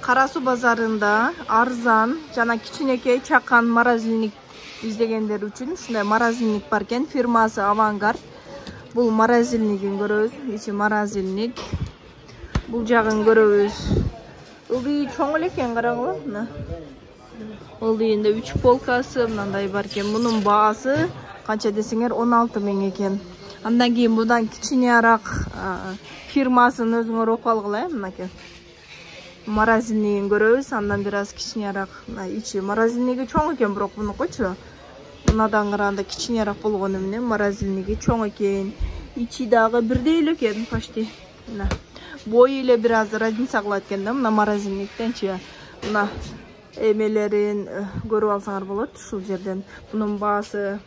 Кара Суу базарында арзан жана кичинекей чакан морозильник издегендер үчүн ушундай морозильник бар экен. Фирмасы Авангард. Бул морозильнигин көрөбүз. Ичи морозильник. Бул жагын көрөбүз. Ылдый чоң эле экен, карагыла. Мына. Ылдыйында 3 полкасы мындай бар экен. Мунун баасы канча десеңер 16 000 экен. Андан кийин будан кичинераак фирмасын өзүңөр окуп алгыла, мынакей. Морозильнигин көрөбүз, андан бир аз кичинераак. Ичи морозильниги чоң экен, бирок мунукучу. Мынадан караганда кичинераак болгону менен морозильниги чоң экен. Ичи дагы бирдей эле экен, почти. Мына. Бою эле бир аз разница кылат экен да, мына морозильниктенчи. Мына эмелерин көрүп алсаңар болот ушул жерден. Мунун баасы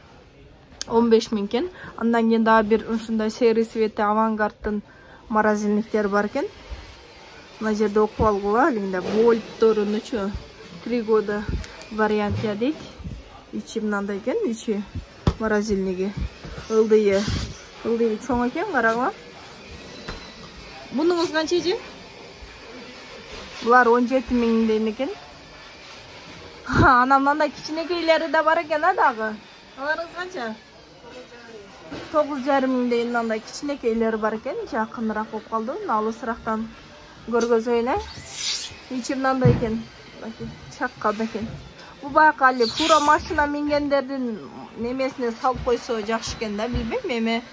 15 000 экен. Андан кийин дагы бир ушундай сервис цвети Авангардтын морозильниктер бар экен. Мына жерде окуп алгыла, алинде вольтторунучу 3 года вариантия дейт. Ичи мындай экен, ичи морозильниги. Ылдыйы чоң экен, карагыла. Мунуңуз канча эже? Булар 17 000 дейм экен. Анан мындай кичинекейлери да бар экен дагы. Аларыңыз канча? 9,5 000 дейм мындай кичинекейлери бар экен. Жакыныраак болуп калды. Алысырактан көргөзөйүн. Ичи мындай экен. Чаккан экен. Бу байкы али фура машина мингендердин немесине салып койсо жакшы экен да, билбейм эми.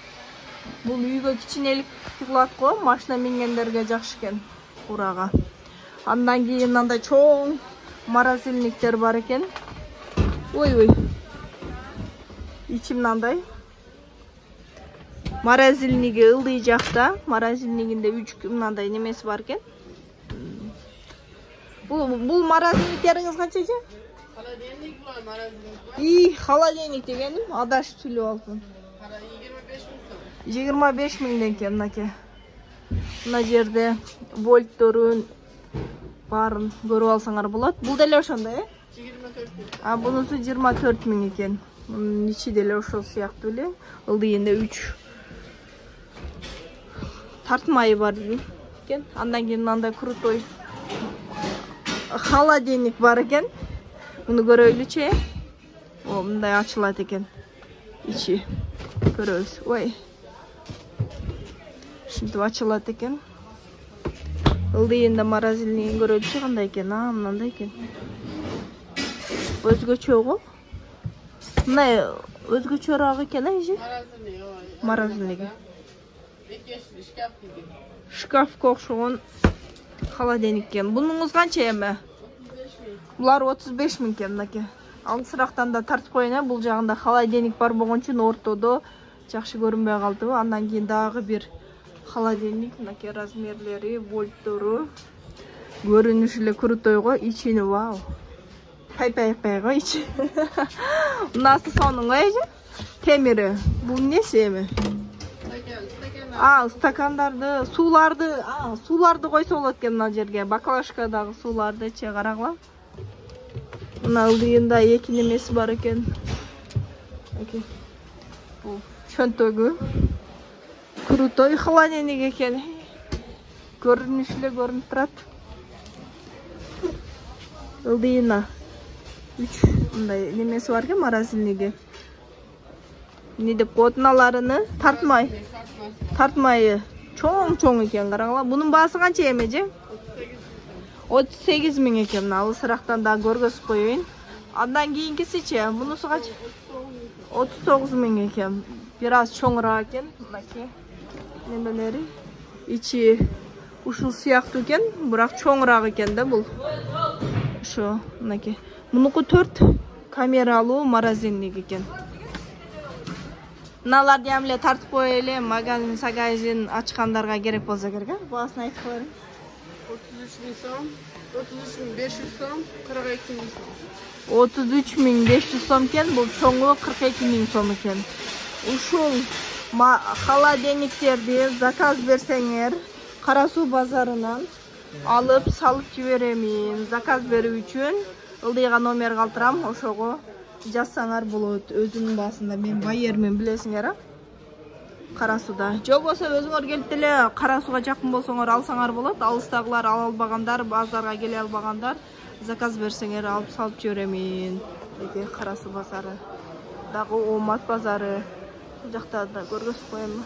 Бул үйгө кичинелик кылат го, машина мингендерге жакшы экен фурага. Андан кийин мындай чоң морозильниктер бар экен. Ой. Ичи мындай. Морозильниги ылдый жакта, морозильнигинде 3 мындай немеси бар экен. Бул морозильниктериңиз канча же? Холодильник бар, морозильник бар. Холодильник дегеним, адашып сүйлөп алыпмын. 25 000 экен мынакей. Мына жерде вольтторун барын көрүп алсаңар болот. Бул деле ошондой, 24 000. Бунусу 24 000 экен. Ичи деле ошол сыяктуу эле. Ылдыйында 3 тартмайы бар экен. Андан кийин мындай крутой холодильник бар экен. Муну көрөйлүчү. Мындай ачылат экен. Ичи көрөбүз. Ой. Ушинтип ачылат экен. Ылдыйында морозильнигин көрөбүз, кандай экен? Мындай экен. Өзгөчө го. Мындай өзгөчөраак экен, эже? Морозильниги. Шкафка окшогон холодильник экен. Бунуңуз канча эми? Булар 35 000 экен, мынакей. Алысырактан да тартып коеюн, бул жагында холодильник бар болгон үчүн ортодо жакшы көрүнбөй калдыбы. Андан кийин дагы бир холодильник, мынакей размерлери, вольттору. Көрүнүшү эле крутойго, ичини вау. Пай-го ичи. Мынасы сонун эже? Темири. Бул эмнеси эми? Стакандарды, сууларды койсо болот экен мына жерге. Баклажкадагы суулардычы, карагыла. Мына ылдыйында 2 немеси бар экен. Бул чөнтөгү. Крутой холодильник экен. Көрүнүшү эле көрүнүп турат. Ылдыйына 3 мындай немеси бар экен, морозильниги. Не деп котуналарыны тартмайы чоң экен, карагыла. Бунун баасы канча эми же? 38 000 экен. Алысырактан да көргөзүп коеюн. Андан кийинкисичи, бунусу канча? 39 000 экен. Бир аз чоңураак экен, мынакей. Немелери ичи ушул сыяктуу экен, бирок чоңураак экен да бул. Ошо, мынакей. Мунуку 4 камералуу морозильник экен. Мыналарды эле тартып коелу эле, магазин ачкандарга керек болсо керек. Баасын айтып коеюн. 33 000 сом, 33 500 сом, 42 000 сом. 33 500 сом экен, бул чоңу 42 000 сом экен. Ушул холодильниктерди заказ берсеңер, Кара Суу базарынан алып салып жиберемин. Заказ берүү үчүн ылдыйга номер калтырам, ошого жазсаңар болот. Өзүнүн баасында мен байермин, билесиңер, Кара сууда. Жок болсо өзүңөр келип деле Кара сууга жакын болсоңор алсаңар болот. Алыстагылар ала албагандар, базарга келе албагандар заказ берсеңер алып салып жиберемин. Эки Кара суу базары. Дагы Оомат базары. Бул жакта да көргөзүп коем.